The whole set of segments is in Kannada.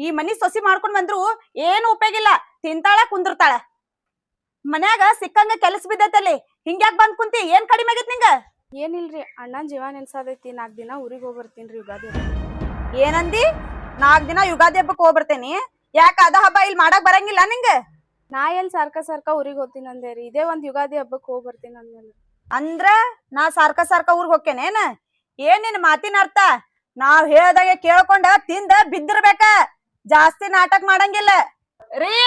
ಈ ಮನಿ ಸೊಸಿ ಮಾಡ್ಕೊಂಡ್ ಬಂದ್ರು ಏನು ಉಪಯೋಗಿಲ್ಲ. ತಿಂತಾಳ ಕುಂದಿರ್ತಾಳ. ಮನ್ಯಾಗ ಸಿಕ್ಕಂಗ ಕೆಲಸ ಬಿದ್ದೈತಲ್ಲಿ. ಹಿಂಗ್ಯಾಕ್ ಬಂದ್ ಕುಂತಿ? ಏನ್ ಕಡಿಮೆ ಆಗೈತ್ ನಿಂಗ? ಏನಿಲ್ರಿ ಅಣ್ಣನ್ ಜೀವ ನೆನ್ಸಾದೈತಿ. 4 ದಿನ ಊರಿಗೆ ಹೋಗಿ ಬರ್ತೀನಿ ಯುಗಾದಿ. ಏನಂದಿ? 4 ದಿನ ಯುಗಾದಿ ಹಬ್ಬಕ್ಕೆ ಹೋಗ್ಬರ್ತೇನಿ. ಯಾಕ ಅದ ಹಬ್ಬ ಇಲ್ಲಿ ಮಾಡಕ್ ಬರಂಗಿಲ್ಲ ನಿಂಗ? ನಾ ಎಲ್ಲಿ ಸರ್ಕ ಊರಿಗೆ ಹೋಗ್ತೀನಿ ಅಂದೇರಿ. ಇದೇ ಒಂದ್ ಯುಗಾದಿ ಹಬ್ಬಕ್ಕೆ ಹೋಗಿ ಬರ್ತೀನಿ ಅಂದ್ಮೇಲೆ ಅಂದ್ರ ನಾ ಸಾರ್ಕ ಊರ್ಗ್ ಹೋಗ್ತೇನೇನ? ಏನ್ ನಿನ್ ಮಾತಿನ ಅರ್ಥ? ನಾವ್ ಹೇಳ್ದಾಗೆ ಕೇಳ್ಕೊಂಡ ತಿಂದ ಬಿದ್ದಿರ್ಬೇಕ. ಜಾಸ್ತಿ ನಾಟಕ ಮಾಡಂಗಿಲ್ಲ ರೀ.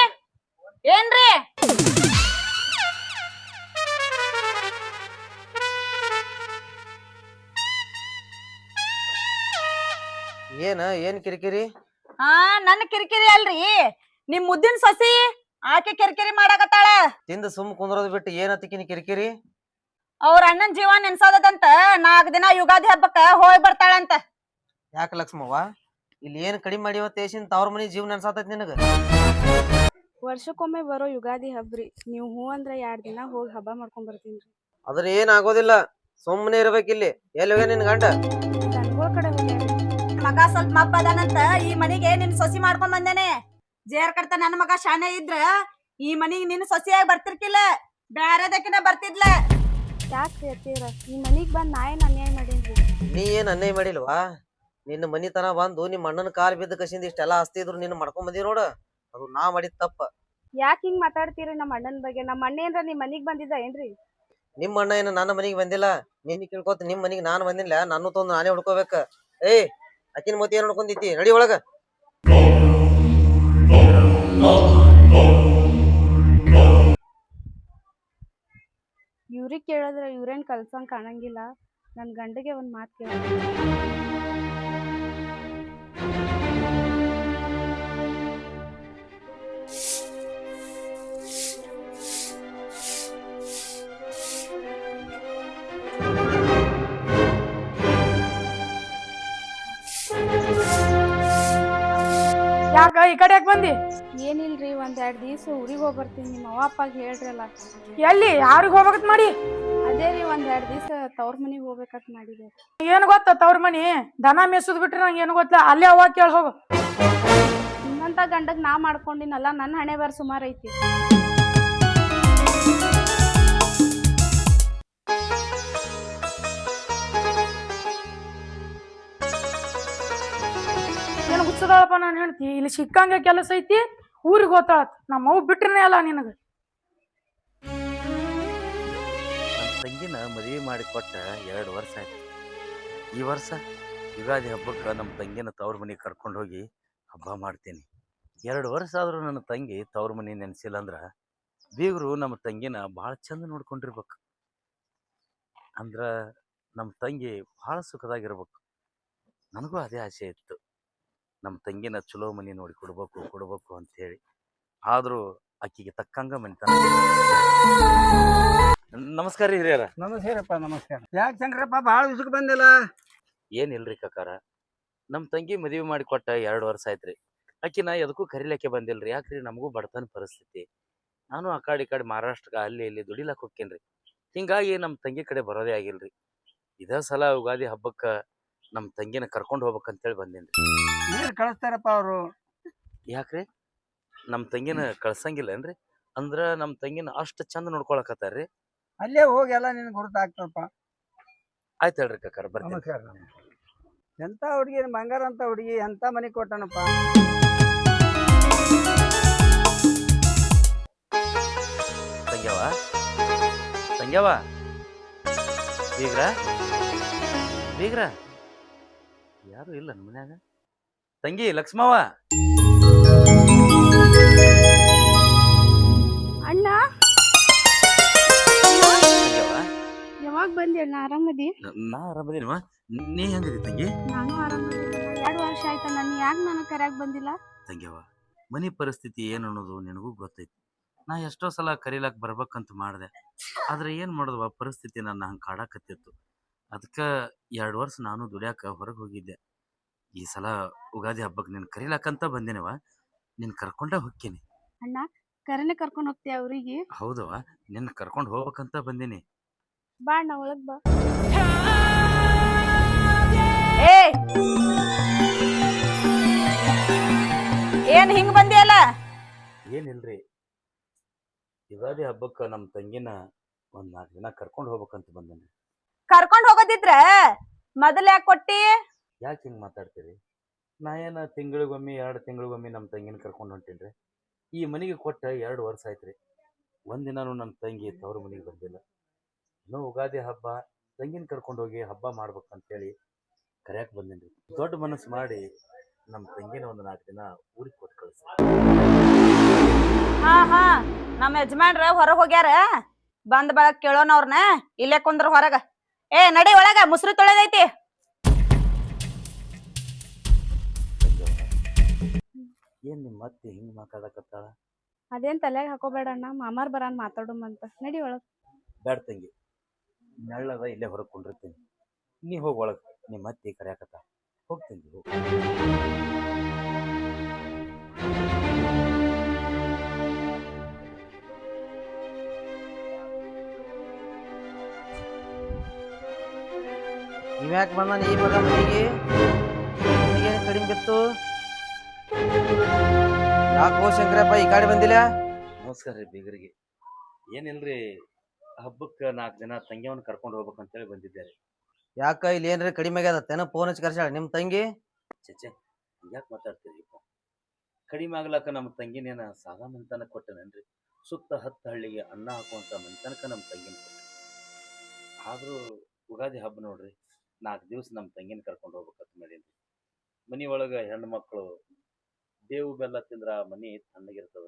ಏನ್ರಿ? ಏನ್ ಕಿರಿಕಿರಿ? ನನ್ನ ಕಿರಿಕಿರಿ ಅಲ್ರಿ, ನಿಮ್ ಮುದ್ದಿನ ಸೊಸಿ ಆಕೆ ಕಿರಿಕಿರಿ ಮಾಡಾಕತ್ತಾಳ. ತಿಂದ ಸುಮ್ ಕುಂದ್ರೋದ್ ಬಿಟ್ಟು ಏನತ್ತಿಕಿನಿ ಕಿರಿಕಿರಿ? ಅವ್ರ ಅಣ್ಣನ್ ಜೀವ ನೆನ್ಸಾದಂತ 4 ದಿನ ಯುಗಾದಿ ಹಬ್ಬಕ್ಕ ಹೋಗಿ ಬರ್ತಾಳಂತ. ಯಾಕ ಲಕ್ಷ್ಮವ್ವ, ಇಲ್ಲಿ ಏನ್ ಕಡಿಮೆ ಮಾಡಿವ ತೇಸಿನ ತವ್ರ ಮನಿ ಜೀವ ನೆನ್ಸಾತೈತಿ ನಿನಗ? ವರ್ಷಕ್ಕೊಮ್ಮೆ ಬರೋ ಯುಗಾದಿ ಹಬ್ರಿ. ನೀವು ಹೂ ಅಂದ್ರ 2 ದಿನ ಹೋಗಿ ಹಬ್ಬ ಮಾಡ್ಕೊಂಡ್ ಬರ್ತೀನಿ. ಅದ್ರ ಏನ್ ಆಗೋದಿಲ್ಲ, ಸುಮ್ಮನೆ ಇರ್ಬೇಕಿಲ್ಲಿ. ಎಲ್ಲಿ ಹೋಗ್ಯ ನಿನ್ ಗಂಡ? ದನಗಳ ಕಡೆ ಹೋಗ್ಯಾರ. ಮಗ ಸ್ವಲ್ಪ ಮಪ್ಪ ಅದಾನಂತ ಈ ಮನಿಗೆ ನಿನ್ ಸೊಸಿ ಮಾಡ್ಕೊಂಡ್ ಬಂದೇನೆ. ಜೇರ್ ಕಡ್ತ ನನ್ನ ಮಗ ಶಾನೆ ಇದ್ರ ಈ ಮನಿಗೆ ನಿನ್ ಸೊಸಿಯಾಗಿ ಬರ್ತಿರ್ಕಿಲ್ಲ, ಬ್ಯಾರೆದಕ್ಕಿನ ಬರ್ತಿದ್ಲ. ಯಾಕ್ರಿ ಅತ್ತೀರ, ಈ ಮನಿಗ್ ಬಂದ್ ನಾ ಏನ್ ಅನ್ಯಾಯ ಮಾಡೀನ್ರಿ? ನೀ ಏನ್ ಅನ್ಯಾಯ ಮಾಡಿಲ್ವಾ? ನಿನ್ನ ಮನಿತನ ಬಂದು ನಿಮ್ಮ ಅಣ್ಣನ ಕಾಲ್ ಬಿದ್ದ ಕಸಿಂದ ಇಷ್ಟೆಲ್ಲಾ ಆಸ್ತಿ ಇದ್ರು ನಿನ್ನ ಮಾಡ್ಕೊಂಡ್ ಬಂದಿ ನೋಡ. ಅದು ನಾ ಮಾಡಿದ ತಪ್ಪ. ಯಾಕೆ ಹಿಂಗ್ ಮಾತಾಡ್ತೀರಿ ನಮ್ಮ ಅಣ್ಣನ ಬಗ್ಗೆ? ನಮ್ಮ ಅಣ್ಣ ಏನ್ರ ನಿಮ್ ಮನಿಗ್ ಬಂದಿದ್ದ ಏನ್ರಿ? ನಿಮ್ಮ ಅಣ್ಣ ಏನು ನನ್ನ ಮನಿಗೆ ಬಂದಿಲ್ಲ. ನಿನ್ನ ಕೇಳ್ಕೊತ ನಿಮ್ ಮನಿಗೆ ನಾನು ಬಂದಿಲ್ಲ. ನಾನು ತೊಂದು ನಾನೇ ಹುಡ್ಕೋಬೇಕ. ಏಯ್, ಅಕ್ಕಿನ ಮತಿ ಏನ್ ನೋಡ್ಕೊಂಡೈತಿ? ನಡಿ ಒಳಗ. ಇವ್ರಿಗೆ ಕೇಳಿದ್ರೆ ಇವ್ರೇನ್ ಕಲ್ಸಂಗ್ ಕಾಣಂಗಿಲ್ಲ. ನನ್ ಗಂಡಗೆ ಒಂದ್ ಮಾತು ಕೇಳ. ಯಾಕ ಈ ಕಡೆ ಯಾಕೆ ಬಂದಿ? ಏನಿಲ್ರಿ, 1-2 ದಿವಸ ಊರಿಗೆ ಹೋಗಿ ಬರ್ತೀನಿ. ನಿಮ್ಮ ಅವ್ವ ಅಪ್ಪಾಗ ಹೇಳ್ರಲ್ಲ. ಎಲ್ಲಿ ಯಾರಿಗೆ ಹೋಗ್ಬೇಕತ್ ಮಾಡಿ? ಅದೇ ರೀ, 1-2 ದಿವಸ ತವ್ರ ಮನಿಗೆ ಹೋಗ್ಬೇಕಂತ ಮಾಡಿದೆ. ಏನು ಗೊತ್ತ ತವ್ರ ಮನಿ? ದನ ಮೇಸುದ್ ಬಿಟ್ರೆ ನಂಗೆ ಏನು ಗೊತ್ತಿಲ್ಲ. ಅಲ್ಲೇ ಅವಾಗ ಕೇಳಿ ಹೋಗು. ನಿಮ್ಮಂತ ಗಂಡಗ್ ನಾ ಮಾಡ್ಕೊಂಡಿನಲ್ಲ, ನನ್ನ ಹಣೆ ಬಾರ ಸುಮಾರು ಐತಿ. ಏನು ಹುಚ್ಚದಾಳಪ್ಪ ನಾನು ಹೇಳ್ತಿ? ಇಲ್ಲಿ ಸಿಕ್ಕಂಗೆ ಕೆಲಸ ಐತಿ, ಊರಿಗೆ ಹೋಗ್ತಾಳತ್. ನಮ್ಮ ಅವು ಬಿಟ್ರನೇ ಅಲ್ಲ ನಿನಗೆ. ನನ್ನ ತಂಗಿನ ಮದುವೆ ಮಾಡಿ ಕೊಟ್ಟ 2 ವರ್ಷ ಆಯ್ತು. ಈ ವರ್ಷ ಯುಗಾದಿ ಹಬ್ಬಕ್ಕೆ ನಮ್ಮ ತಂಗಿನ ತವ್ರ ಮನೆಗೆ ಕರ್ಕೊಂಡು ಹೋಗಿ ಹಬ್ಬ ಮಾಡ್ತೀನಿ. 2 ವರ್ಷ ಆದರೂ ನನ್ನ ತಂಗಿ ತವ್ರ ಮನೆ ನೆನೆಸಿಲ್ಲ ಅಂದ್ರೆ ಬೀಗರು ನಮ್ಮ ತಂಗಿನ ಭಾಳ ಚಂದ ನೋಡ್ಕೊಂಡಿರ್ಬೇಕು. ಅಂದ್ರೆ ನಮ್ಮ ತಂಗಿ ಭಾಳ ಸುಖದಾಗಿರ್ಬೇಕು. ನನಗೂ ಅದೇ ಆಸೆ ಇತ್ತು, ನಮ್ಮ ತಂಗಿನ ಚಲೋ ಮನೆ ನೋಡಿ ಕೊಡ್ಬೇಕು ಅಂಥೇಳಿ. ಆದರೂ ಆಕಿಗೆ ತಕ್ಕಂಗ ಮನಿತನ. ನಮಸ್ಕಾರ ರೀ ಹಿರಿಯರ. ನಮಸ್ಕಾರಪ್ಪ. ನಮಸ್ಕಾರ. ಯಾಕೆ ಶಂಕರಪ್ಪ ಭಾಳ ದಿವ್ಸಕ್ಕೆ ಬಂದಿಲ್ಲ? ಏನಿಲ್ರಿ ಕಕ್ಕಾರ, ನಮ್ಮ ತಂಗಿ ಮದುವೆ ಮಾಡಿ ಕೊಟ್ಟ 2 ವರ್ಷ ಆಯ್ತ್ರಿ. ಆಕಿನ ಎದಕ್ಕೂ ಕರಿಲಿಕ್ಕೆ ಬಂದಿಲ್ರಿ. ಯಾಕ್ರಿ, ನಮಗೂ ಬಡತನ ಪರಿಸ್ಥಿತಿ. ನಾನು ಆ ಕಡೆ ಈ ಕಡೆ ಮಹಾರಾಷ್ಟ್ರಕ್ಕೆ ಅಲ್ಲಿ ಇಲ್ಲಿ ದುಡಿಲಕ್ಕೆ ಹೋಗ್ತೇನ್ರಿ. ಹಿಂಗಾಗಿ ನಮ್ಮ ತಂಗಿ ಕಡೆ ಬರೋದೇ ಆಗಿಲ್ರಿ. ಇದೇ ಸಲ ಯುಗಾದಿ ಹಬ್ಬಕ್ಕೆ ನಮ್ಮ ತಂಗಿನ ಕರ್ಕೊಂಡು ಹೋಗ್ಬೇಕಂತೇಳಿ ಬಂದೇನ್ರಿ. ನೀರು ಕಳಿಸ್ತಾರಪ್ಪ ಅವರು. ಯಾಕ್ರಿ, ನಮ್ಮ ತಂಗಿನ ಕಳ್ಸಂಗಿಲ್ಲನ್ರಿ? ಅಂದ್ರೆ ನಮ್ಮ ತಂಗಿನ ಅಷ್ಟು ಚಂದ ನೋಡ್ಕೊಳಕತ್ತಾರ್ರಿ. ಅಲ್ಲೇ ಹೋಗಿ ಎಲ್ಲ ನಿನ್ ಗುರುತಾಗ್ತಪ್ಪ. ಆಯ್ತು ಹೇಳ್ರಿ ಕಕ್ಕಾರ, ಬರ್ತೀನಿ. ನಮಸ್ಕಾರ. ಎಂತ ಹುಡುಗಿ, ಬಂಗಾರ ಅಂತ ಹುಡುಗಿ, ಎಂತ ಮನೆ ಕೊಟ್ಟನಪ್ಪ. ತಂಗ್ಯವ ಬೀಗ್ರ ಯಾರು ಇಲ್ಲ ನಮ್ಮ ಮನ್ಯಾಗ. ತಂಗಿ ಲಕ್ಷ್ಮವ್ವ. ಅಣ್ಣ, ಯಾವಾಗ ಬಂದಿ ಅಣ್ಣ? ಆರಾಮದಿ? ನಾ ಆರಾಮದೀನವ. ನೀ ಹೆಂಗದಿ ತಂಗಿ? ನಾನು ಆರಾಮದಿನ. 2 ವರ್ಷ ಆಯ್ತ ನಾನು ಯಾಕೆ ನನಗೆ ಕರ್ಯಾಕ್ ಬಂದಿಲ್ಲ? ತಂಗ್ಯವ, ಮನೆ ಪರಿಸ್ಥಿತಿ ಏನು ಅನ್ನೋದು ನಿನಗೂ ಗೊತ್ತೈತಿ. ನಾ ಎಷ್ಟೋ ಸಲ ಕರೀಲಾಕ್ ಬರ್ಬೇಕಂತ ಮಾಡಿದೆ, ಆದ್ರೆ ಏನು ಮಾಡೋದವ, ಪರಿಸ್ಥಿತಿ ನನ್ನ ಹಂಗೆ ಕಾಡಾಕತ್ತಿತ್ತು. ಅದಕ್ಕೆ 2 ವರ್ಷ ನಾನು ದುಡ್ಯಾಕ ಹೊರಗೆ ಹೋಗಿದ್ದೆ. ಈ ಸಲ ಯುಗಾದಿ ಹಬ್ಬಕ್ಕೆ ನಿನ್ನ ಕರೀಲಾಕಂತ ಬಂದೇನವ. ನಿನ್ನ ಕರ್ಕೊಂಡ ಹೋಗ್ತೀನಿ. ಅಣ್ಣ, ಕರೆನೆ ಕರ್ಕೊಂಡು ಹೋಗ್ತೀಯ ಅವ್ರಿಗೆ? ಹೌದವ, ನಿನ್ನ ಕರ್ಕೊಂಡು ಹೋಗ್ಬೇಕಂತ ಬಂದೀನಿ. ಬಾ ಅಣ್ಣ, ಒಳಗ್ ಬಾ. ಏನ್ ಹಿಂಗ್ ಬಂದಿಯಲ್ಲ? ಏನಿಲ್ರಿ, ಯುಗಾದಿ ಹಬ್ಬಕ್ಕೆ ನಮ್ಮ ತಂಗಿನ ಒಂದ್ 4 ದಿನ ಕರ್ಕೊಂಡು ಹೋಗ್ಬೇಕಂತ ಬಂದೇನಿ. ಕರ್ಕೊಂಡ್ ಹೋಗೋದಿದ್ರ ಮೊದಲ್ ಯಾಕೆ ಕೊಟ್ಟಿ? ಯಾಕೆ ಹಿಂಗೆ ಮಾತಾಡ್ತೀರಿ? ನಾ ಏನ ತಿಂಗಳಿಗೊಮ್ಮೆ 2 ತಿಂಗಳಿಗೊಮ್ಮೆ ನಮ್ಮ ತಂಗಿನ ಕರ್ಕೊಂಡು ಹೊಂಟೇನ್ರಿ. ಈ ಮನೆಗೆ ಕೊಟ್ಟ 2 ವರ್ಷ ಆಯ್ತ್ರಿ. ಒಂದಿನಾನು ನಮ್ಮ ತಂಗಿ ತವ್ರ ಮನೆಗೆ ಬಂದಿಲ್ಲ. ಇನ್ನೂ ಯುಗಾದಿ ಹಬ್ಬ ತಂಗಿನ ಕರ್ಕೊಂಡು ಹೋಗಿ ಹಬ್ಬ ಮಾಡ್ಬೇಕಂತೇಳಿ ಕರ್ಯಾಕ್ ಬಂದೇನ್ರಿ. ದೊಡ್ಡ ಮನಸ್ಸು ಮಾಡಿ ನಮ್ಮ ತಂಗಿನ ಒಂದು 4 ದಿನ ಊರಿಗೆ ಕೊಟ್ಟು ಕಳಿಸಿ. ಹಾ ನಮ್ಮ ಯಜಮಾನ್ರ ಹೊರಗ್ ಹೋಗ್ಯಾರ. ಬಂದ್ ಬಳಕ್ ಕೇಳೋಣ ಅವ್ರನ್ನ. ಇಲ್ಲೇ ಕುಂದ್ರ ಹೊರಗ. ಏ ನಡಿ ಒಳಗ, ಮುಸ್ರಿ ತೊಳೆದೈತಿ. ಏನ್ ನಿಮ್ಮ ಮತ್ತೆ ಹಿಂಗ್ ಮಾತಾಡಕತ್ತಾಳ? ಅದೇನ್ ತಲೆಯಾಗ ಹಾಕೋಬೇಡ ಅಣ್ಣ, ಮಾಮಾರ್ ಬರಾನ್ ಮಾತಾಡುಮಂತ. ನಡಿ ಒಳಗ್. ಬ್ಯಾಡ ತಂಗಿ, ನೆಳ್ಳದ ಇಲ್ಲೇ ಹೊರಗೆ ಕೊಂಡಿರ್ತೀನಿ. ನೀ ಹೋಗಿ ಒಳಗೆ, ನಿಮ್ಮ ಮತ್ತೆ ಕರ್ಯಾಕತ್ತ. ಹೋಗ್ತೀನಿ ಹೋಗಿ. ಇವ್ಯಾಕೆ ಬಂದಾನ ಈ ಮಗ ಮನೆಗೆ? ಏನು ಕಡಿಮೆ ಬಿತ್ತು? ಯಾಕೋ ಶಂಕರಪ್ಪ ಈ ಕಡೆ ಬಂದಿಲ್ಲ? ನಮಸ್ಕಾರ ರೀ ಬೀಗರಿಗೆ. ಏನಿಲ್ರಿ, ಹಬ್ಬಕ್ಕೆ 4 ದಿನ ತಂಗಿಯವನ್ನ ಕರ್ಕೊಂಡು ಹೋಗ್ಬೇಕಂತೇಳಿ ಬಂದಿದ್ದಾರೆ. ಯಾಕ ಇಲ್ಲಿ ಏನ್ರಿ ಕಡಿಮೆ ಆಗ್ಯದತ್ತೇನ? ಫೋನ್ ಹಚ್ಚಿ ಕರ್ಸಾಳ ನಿಮ್ಮ ತಂಗಿ? ಚಚ್ಚೆ, ಯಾಕೆ ಮಾತಾಡ್ತೀರಿಪ್ಪ? ಕಡಿಮೆ ಆಗ್ಲಾಕ ನಮ್ಮ ತಂಗಿನೇನ ಸಾದಾ ಮಂತನ ಕೊಟ್ಟನೇನ್ರಿ? ಸುತ್ತ 10 ಹಳ್ಳಿಗೆ ಅನ್ನ ಹಾಕುವಂಥ ಮಂತನಕ ನಮ್ಮ ತಂಗಿನ ಕೊಟ್ಟೆ. ಆದರೂ ಯುಗಾದಿ ಹಬ್ಬ ನೋಡ್ರಿ, 4 ದಿವಸ ನಮ್ಮ ತಂಗಿನ ಕರ್ಕೊಂಡು ಹೋಗ್ಬೇಕಂತ ಮಾಡೀನಿ. ಮನೆ ಒಳಗೆ ಹೆಣ್ಣು ಮಕ್ಕಳು ಬೇವು ಬೆಲ್ಲ ತಿಂದ್ರೆ ಮನೆ ತಣ್ಣಗಿರ್ತದ.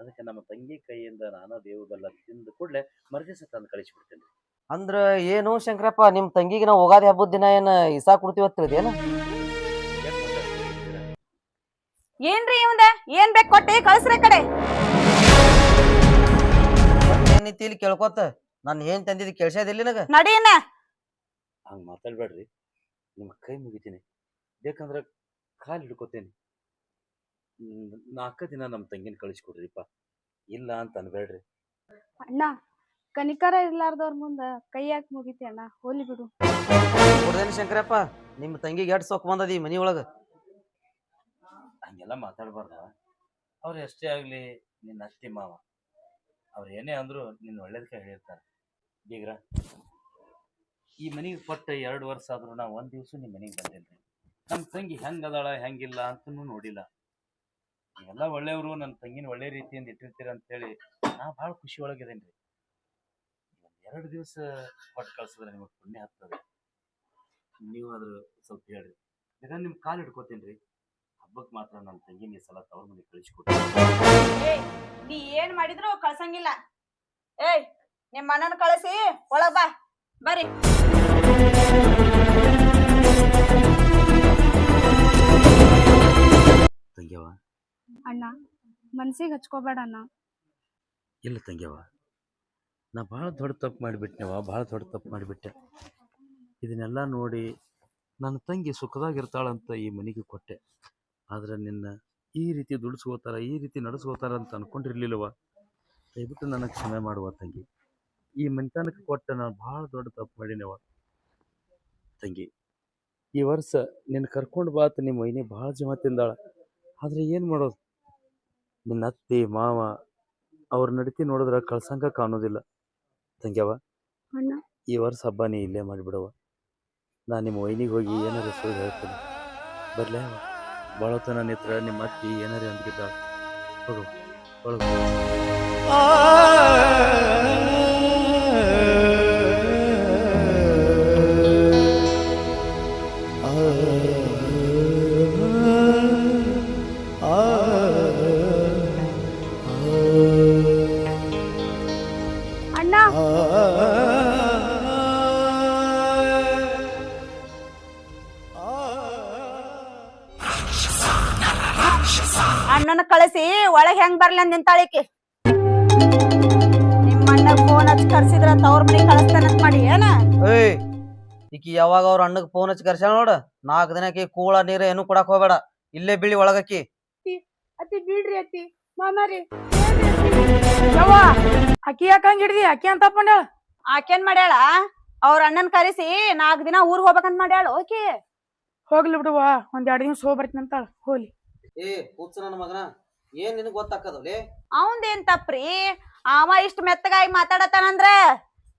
ಅದಕ್ಕೆ ನಮ್ಮ ತಂಗಿ ಕೈಯಿಂದ ನಾನು ಬೇವು ಬೆಲ್ಲ ತಿಂದ ಕೂಡಲೇ ಮರುದಿವಸ ತಂದು ಕಳಿಸ್ಬಿಡ್ತೇನೆ. ಅಂದ್ರ ಏನು ಶಂಕರಪ್ಪ, ನಿಮ್ಮ ತಂಗಿಗೆ ನಾವು ಯುಗಾದಿ ಹಬ್ಬದ ದಿನ ಏನ ಇಸಾ ಕೊಡ್ತೀವತ್ತೇನ? ಏನ್ರಿ ಇವಂದ? ಏನ್ ಬೇಕು ಕೊಟ್ಟಿ ಕಳ್ಸ್ರಿ ಕಡೆ. ಏನೈತಿ ಇಲ್ಲಿ ಕೇಳ್ಕೊತ? ನಾನು ಏನ್ ತಂದಿದ್ದು ಕೇಳ್ಸೋದಿಲ್ಲ ನನಗ? ನಡೀನ. ಹಂಗೆ ಮಾತಾಡ್ಬೇಡ್ರಿ, ನಿಮ್ಮ ಕೈ ಮುಗಿತೀನಿ. ಬೇಕಂದ್ರೆ ಕಾಲು ಹಿಡ್ಕೊತೇನೆ. 4 ದಿನ ನಮ್ಮ ತಂಗಿನ ಕಳಿಸ್ಕೊಡ್ರಿಪ್ಪ, ಇಲ್ಲ ಅಂತ ಅನ್ಬೇಡ್ರಿ. ಅಣ್ಣ, ಕನಿಕರ ಇರ್ಲಾರ್ದವ್ರ ಮುಂದ ಕೈ ಯಾಕೆ ಮುಗಿತಿ ಅಣ್ಣ? ಹೋಲಿ ಬಿಡು. ಕೊಡ್ದೇನಿ ಶಂಕರಪ್ಪ, ನಿಮ್ಮ ತಂಗಿಗೆ ಎಡ್ ಸೊಕ್ ಬಂದದ ಈ ಮನಿ ಒಳಗ. ಹಂಗೆಲ್ಲ ಮಾತಾಡ್ಬಾರ್ದ. ಅವ್ರು ಎಷ್ಟೇ ಆಗಲಿ ನಿನ್ನ ಅತ್ತಿ ಮಾವ, ಅವ್ರು ಏನೇ ಅಂದರೂ ನಿನ್ನ ಒಳ್ಳೇದಕ್ಕೆ ಹೇಳಿರ್ತಾರೆ. ಬೀಗ್ರ, ಈ ಮನೆಗೆ ಕೊಟ್ಟ 2 ವರ್ಷ ಆದರೂ ನಾ 1 ದಿವಸ ನಿಮ್ಮ ಮನೆಗೆ ಬಂದಿಲ್ರಿ. ನಮ್ಮ ತಂಗಿ ಹೆಂಗದಾಳ ಹೆಂಗಿಲ್ಲ ಅಂತನೂ ನೋಡಿಲ್ಲ. ನೀವೆಲ್ಲ ಒಳ್ಳೆಯವರು, ನನ್ನ ತಂಗಿನ ಒಳ್ಳೆ ರೀತಿಯಿಂದ ಇಟ್ಟಿರ್ತೀರ ಅಂತೇಳಿ ನಾ ಭಾಳ ಖುಷಿ ಒಳಗಿದ್ದೇನೆ ರೀ. 2 ದಿವಸ ಕೊಟ್ಟು ಕಳ್ಸಿದ್ರೆ ನಿಮಗೆ ಪುಣ್ಯ ಹತ್ತದ. ನೀವು ಅದ್ರ ಸ್ವಲ್ಪ ಹೇಳ್ರಿ. ಈಗ ನಿಮ್ಮ ಕಾಲು ಹಿಡ್ಕೋತೀನಿ ರೀ. ಹಬ್ಬಕ್ಕೆ ಮಾತ್ರ ನನ್ನ ತಂಗಿನ ಈ ಸಲ ತವ್ರ ಮನೆಗೆ ಕಳಿಸ್ಕೊಡ್ತೀನಿ. ಏಯ್, ನೀ ಏನ್ ಮಾಡಿದ್ರು ಕಳ್ಸಂಗಿಲ್ಲ. ಏಯ್, ನಿಮ್ಮ ಅಣ್ಣನ ಕಳಿಸಿ ಒಳಗ್ ಬಾ. ಬರ್ರಿ. ತಂಗ್ಯವ, ಅಣ್ಣ, ಮನ್ಸಿಗೆ ಹಚ್ಕೋಬೇಡ ಅಣ್ಣ. ಇಲ್ಲ ತಂಗ್ಯವ, ನಾ ಭಾಳ ದೊಡ್ಡ ತಪ್ಪು ಮಾಡಿಬಿಟ್ನೆವ, ಭಾಳ ದೊಡ್ಡ ತಪ್ಪು ಮಾಡಿಬಿಟ್ಟೆ. ಇದನ್ನೆಲ್ಲ ನೋಡಿ ನನ್ನ ತಂಗಿ ಸುಖದಾಗಿರ್ತಾಳಂತ ಈ ಮನೆಗೆ ಕೊಟ್ಟೆ. ಆದ್ರೆ ನಿನ್ನ ಈ ರೀತಿ ದುಡಿಸ್ಕೋತಾರ, ಈ ರೀತಿ ನಡೆಸ್ಕೋತಾರ ಅಂತ ಅನ್ಕೊಂಡಿರ್ಲಿಲ್ಲವ. ದಯವಿಟ್ಟು ನನಗೆ ಕ್ಷಮೆ ಮಾಡುವ ತಂಗಿ. ಈ ಮನೆತನಕ್ಕೆ ಕೊಟ್ಟ ನಾನು ಭಾಳ ದೊಡ್ಡ ತಪ್ಪು ಮಾಡಿನವ ತಂಗಿ. ಈ ವರ್ಷ ನಿನ್ನ ಕರ್ಕೊಂಡು ಬಾತ ನಿಮ್ಮ ವೈನಿ ಭಾಳ ಜಮ ತಿಂದಾಳ. ಆದರೆ ಏನು ಮಾಡೋದು, ನಿನ್ನ ಅತ್ತಿ ಮಾವ ಅವ್ರ ನಡತಿ ನೋಡಿದ್ರೆ ಕಳ್ಸಂಗ ಕಾಣೋದಿಲ್ಲ. ತಂಗ್ಯವ, ಅಣ್ಣ, ಈ ವರ್ಷ ಹಬ್ಬ ನೀ ಇಲ್ಲೇ ಮಾಡಿಬಿಡವ. ನಾನು ನಿಮ್ಮ ವೈನಿಗೆ ಹೋಗಿ ಏನಾರು ಸುಳ್ಳು ಹೇಳ್ತೀನಿ. ಬರ್ಲೇ ಬಾಳೋತನ ನಿತ್ರ ನಿಮ್ಮ ಅತ್ತಿ ಏನಾರು ಅಂದ್ಗಿದ್ದಾಳ. ಹೋಗು ಒಳಗು. ಅಣ್ಣ, ಅಣ್ಣನ ಕಳಿಸಿ ಒಳಗ್ ಹೆಂಗ್ ಬರ್ಲಿ ಅಂದ್ ನಿಂತಾಳಿಕಿ. ನಿಮ್ಮ ಅಣ್ಣಗ್ ಫೋನ್ ಹಚ್ಚಿ ಕರ್ಸಿದ್ರ ತವ್ರ ಮನೆಗೆ ಕಳಿಸ್ತಾನಂತ ಮಾಡಿ ಏನ? ಏಯ್, ಈಕಿ ಯಾವಾಗ ಅವ್ರ ಅಣ್ಣಗ್ ಫೋನ್ ಹಚ್ಚಿ ಕರ್ಸ್ಯಾಳ ನೋಡ, 4 ದಿನಕ್ಕೆ ಕೂಳ ನೀರ ಏನು ಕೊಡಕ್ ಹೋಗ್ಬೇಡ, ಇಲ್ಲೇ ಬೀಳಿ ಒಳಗಕ್ಕಿ. ಅತ್ತಿ ಬಿಡ್ರಿ ಅತ್ತಿ. ಮಾಮಾರಿ, ಯವ್ವ, ಅಕ್ಕಿ ಯಾಕೆ ಹಂಗೆ ಹಿಡ್ದಿ? ಅಕ್ಕಿ ಅಂತ ತಪ್ಕೊಂಡ್ಯಾಳ. ಆಕೇನ್ ಮಾಡ್ಯಾಳ? ಅವ್ರ ಅಣ್ಣನ್ ಕರೆಸಿ 4 ದಿನ ಊರ್ ಹೋಗ್ಬೇಕಂತ ಮಾಡ್ಯಾಳ. ಓಕೆ, ಹೋಗ್ಲಿ ಬಿಡುವ, 1-2 ದಿವ್ಸ ಹೋಗಿ ಬರ್ತೀನಿ ಅಂತಾಳ. ಹೋಲಿ. ಏ ಹುಚ್ಚ ನನ್ನ ಮಗನ, ಏನ್ ನಿನಗ್ ಗೊತ್ತಾಕದವ್ಲೇ? ಅವಂದೇನ್ ತಪ್ಪ್ರಿ? ಅವ ಇಷ್ಟ ಮೆತ್ತಗಾಗಿ ಮಾತಾಡತಾನಂದ್ರ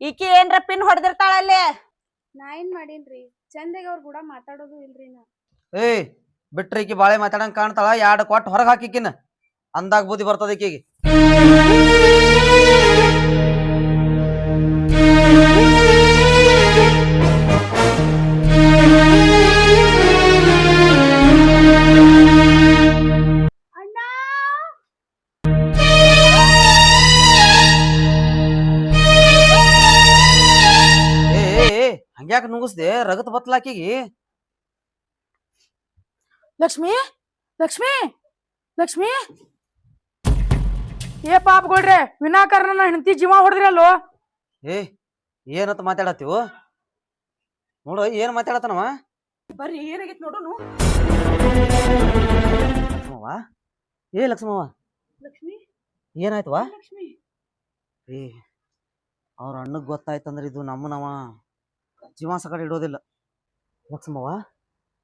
ಈಕಿ ಏನ್ರ ಪಿನ್ ಹೊಡೆದಿರ್ತಾಳಲ್ಲಿ. ನಾ ಏನ್ ಮಾಡೀನ್ರಿ? ಚಂದಗೆ ಅವ್ರ ಕೂಡ ಮಾತಾಡೋದು ಇಲ್ರಿ ನಾ. ಏಯ್ ಬಿಟ್ರಿ ಈಕಿ ಬಾಳೆ ಮಾತಾಡಂಗ್ ಕಾಣ್ತಾಳ, 2 ಕೊಟ್ಟು ಹೊರಗ್ ಹಾಕಿಕಿನ ಅಂದಾಗ ಬುದ್ಧಿ ಬರ್ತದ ಈಕಿಗೆ. ಅಣ್ಣ ಏ ಹಂಗ್ಯಾಕ ನುಂಗಿಸ್ದೆ? ರಗತ್ ಬತ್ಲಾಕಿಗಿ. ಲಕ್ಷ್ಮಿ ಲಕ್ಷ್ಮಿ ಲಕ್ಷ್ಮಿ ಏ ಪಾಪಗಳ್ರೆ, ವಿನಾಕಾರಣ ಹೆಂಡತಿ ಜೀವ ಹೊಡೆದ್ರಲ್ಲೋ. ಏ ಏನಂತ ಮಾತಾಡತ್ತೀವು? ನೋಡು ಏನ್ ಮಾತಾಡತನವ. ಬರ್ರಿ ಏನಾಗೈತಿ ನೋಡುನು. ಲಕ್ಷ್ಮವ್ವ, ಏ ಲಕ್ಷ್ಮವ್ವ, ಲಕ್ಷ್ಮಿ ಏನಾಯ್ತವಾ? ಲಕ್ಷ್ಮಿ ಏ ಅವ್ರ ಅಣ್ಣಗ್ ಗೊತ್ತಾಯ್ತಂದ್ರ ಇದು ನಮ್ಮನವ ಜೀವ ಸಕಡೆ ಇಡೋದಿಲ್ಲ. ಲಕ್ಷ್ಮವ್ವ,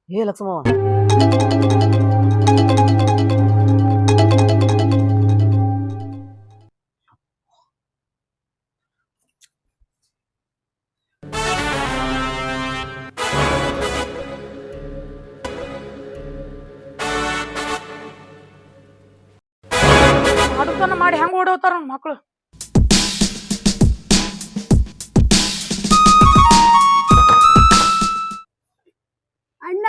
ಏ ಲಕ್ಷ್ಮವ್ವ, ಆಡುತನ ಮಾಡಿ ಹೆಂಗ್ ಓಡೋತಾರ ಮಕ್ಳು. ಅಣ್ಣ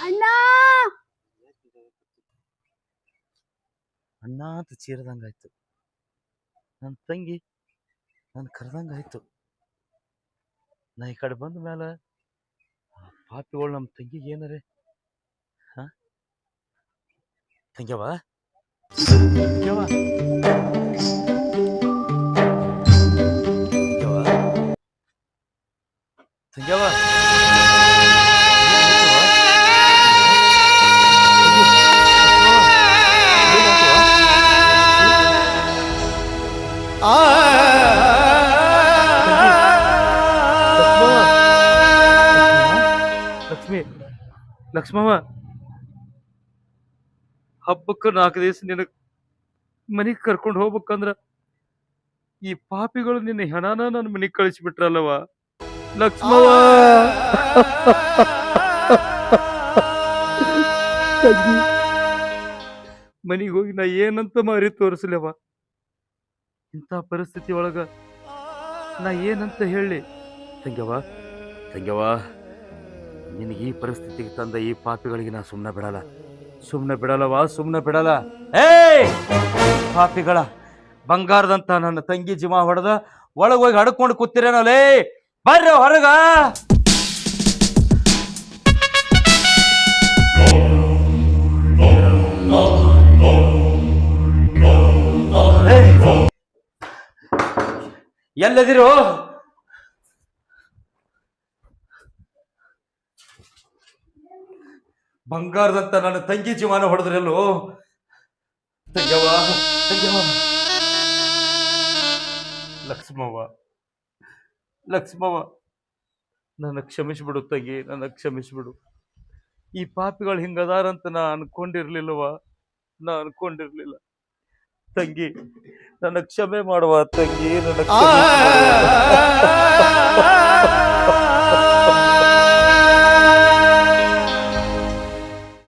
ಅಣ್ಣ ಅಣ್ಣ ಅಂತ ಚೀರದಂಗಾಯ್ತು. ನನ್ನ ತಂಗಿ ನಾನು ಕರೆದಂಗಾಯ್ತು. ನಾ ಈ ಕಡೆ ಬಂದ ಮೇಲೆ ಪಾಪಿಗಳು ನಮ್ಮ ತಂಗಿಗೆ ಏನರೇ ತಂಗ್ಯವ ತಂಗ್ಯವ ತಂಗ್ಯವ ಲಕ್ಷ್ಮಿ ಲಕ್ಷ್ಮವ್ವ, ಹಬ್ಬಕ್ಕೆ 4 ದಿವಸ ನಿನ್ನ ಮನೆಗೆ ಕರ್ಕೊಂಡು ಹೋಗ್ಬೇಕಂದ್ರ ಈ ಪಾಪಿಗಳು ನಿನ್ನ ಹೆಣನ ನನ್ನ ಮನೆಗೆ ಕಳಿಸ್ಬಿಟ್ರಲ್ಲವ ಲಕ್ಷ್ಮವ್ವ. ಮನೆಗೆ ಹೋಗಿ ನಾ ಏನಂತ ಮಾರಿ ತೋರಿಸ್ಲವ? ಇಂಥ ಪರಿಸ್ಥಿತಿ ಒಳಗ ನಾ ಏನಂತ ಹೇಳಿ? ತಂಗ್ಯವ ತಂಗ್ಯವ, ನಿನಗೆ ಈ ಪರಿಸ್ಥಿತಿಗೆ ತಂದ ಈ ಪಾಪಿಗಳಿಗೆ ನಾ ಸುಮ್ಮನೆ ಬಿಡಲ್ಲ, ಸುಮ್ಮನೆ ಬಿಡಲ್ಲವಾ, ಸುಮ್ಮನೆ ಬಿಡಲ್ಲ. ಏಯ್ ಪಾಪಿಗಳ, ಬಂಗಾರದಂತ ನನ್ನ ತಂಗಿ ಜೀವ ಹೊಡೆದ ಒಳಗೋಗಿ ಹಡ್ಕೊಂಡು ಕೂತಿರೇನಲೇ, ಬರ್ರಿ ಹೊರಗ. ಎಲ್ಲದಿರೋ? ಬಂಗಾರದಂತ ನನ್ನ ತಂಗಿ ಜೀವನ ಹೊಡೆದ್ರಲ್ಲೋ. ತಂಗ್ಯವ ತಂಗ್ಯವ, ಲಕ್ಷ್ಮವ್ವ ಲಕ್ಷ್ಮವ್ವ, ನನ್ನ ಕ್ಷಮಿಸ್ಬಿಡು ತಂಗಿ, ನನ್ನ ಕ್ಷಮಿಸ್ಬಿಡು. ಈ ಪಾಪಿಗಳು ಹಿಂಗದಾರಂತ ನಾ ಅನ್ಕೊಂಡಿರ್ಲಿಲ್ಲವ, ನಾ ಅನ್ಕೊಂಡಿರ್ಲಿಲ್ಲ. ತಂಗಿ ನನ್ನ ಕ್ಷಮೆ ಮಾಡುವ ತಂಗಿ, ನನ್ನ ಕ್ಷಮೆ ಮಾಡುವ.